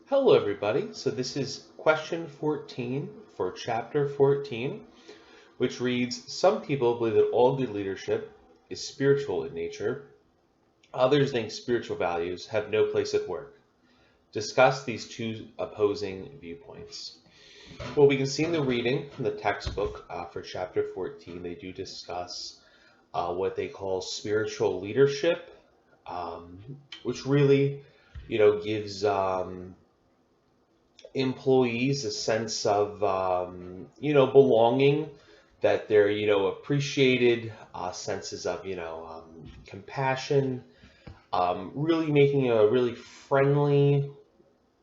Hello, everybody. So this is question 14 for chapter 14, which reads, some people believe that all good leadership is spiritual in nature. Others think spiritual values have no place at work. Discuss these two opposing viewpoints. Well, we can see in the reading from the textbook for chapter 14, they do discuss what they call spiritual leadership, which really, gives employees a sense of belonging, that they're appreciated, senses of compassion, really making a really friendly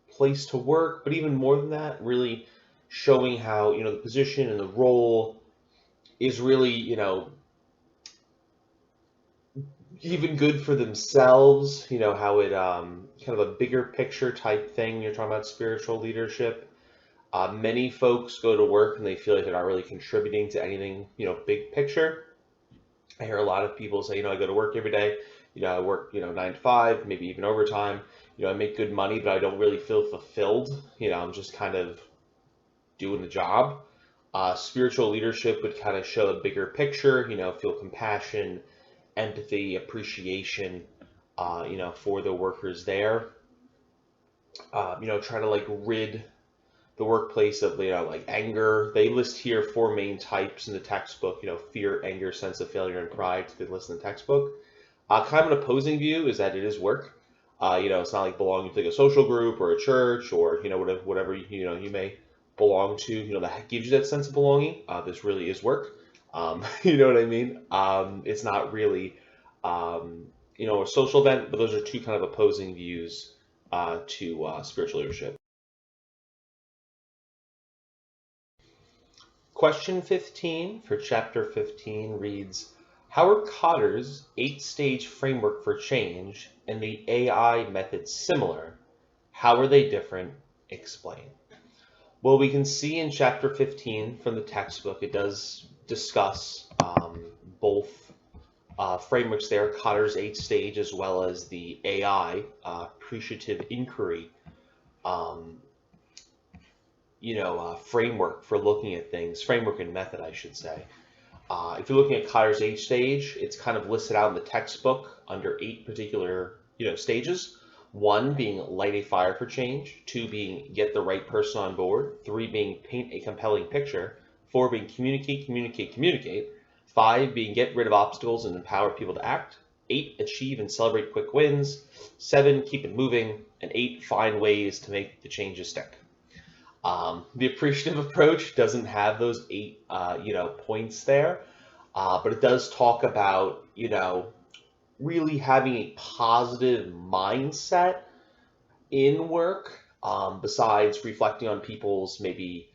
place to work, but even more than that, really showing how the position and the role is really even good for themselves, how it kind of a bigger picture type thing. You're talking about spiritual leadership. Many folks go to work and they feel like they're not really contributing to anything, big picture. I hear a lot of people say, I go to work every day, I work, 9 to 5, maybe even overtime, I make good money, but I don't really feel fulfilled. I'm just kind of doing the job. Spiritual leadership would kind of show a bigger picture, feel compassion, empathy, appreciation, for the workers there. Try to like rid the workplace of like anger. They list here 4 main types in the textbook. Fear, anger, sense of failure, and pride. They list in the textbook. Kind of an opposing view is that it is work. It's not like belonging to like a social group or a church or whatever you may belong to. That gives you that sense of belonging. This really is work. You know what I mean? It's not really a social event, but those are two kind of opposing views to spiritual leadership. Question 15 for chapter 15 reads, how are Cotter's 8-stage framework for change and the AI method similar? How are they different? Explain. Well, we can see in chapter 15 from the textbook, it does discuss both frameworks there, Cotter's 8-stage as well as the AI, appreciative inquiry, framework for looking at things, framework and method, I should say. If you're looking at Cotter's 8-stage, it's kind of listed out in the textbook under 8 particular, stages. 1 being light a fire for change, 2 being get the right person on board, 3 being paint a compelling picture, 4 being communicate, communicate, communicate, 5 being get rid of obstacles and empower people to act, 8 achieve and celebrate quick wins, 7 keep it moving, and 8 find ways to make the changes stick. The appreciative approach doesn't have those 8 points there, but it does talk about really having a positive mindset in work, besides reflecting on people's maybe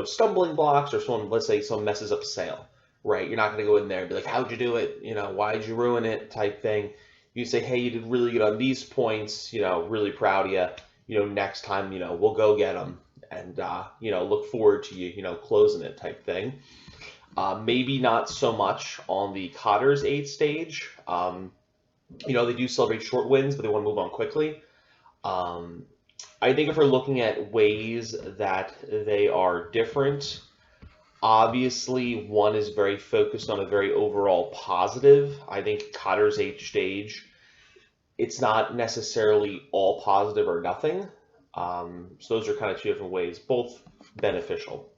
stumbling blocks, or someone, let's say someone messes up a sale, right? You're not going to go in there and be like, how'd you do it, why'd you ruin it, type thing. You say, hey, you did really good on these points, really proud of you, next time, we'll go get them, and look forward to you closing it, type thing. Maybe not so much on the Cotter's 8-stage. They do celebrate short wins, but they want to move on quickly. I think if we're looking at ways that they are different, obviously one is very focused on a very overall positive. I think Cotter's 8-stage, it's not necessarily all positive or nothing. So those are kind of 2 different ways, both beneficial.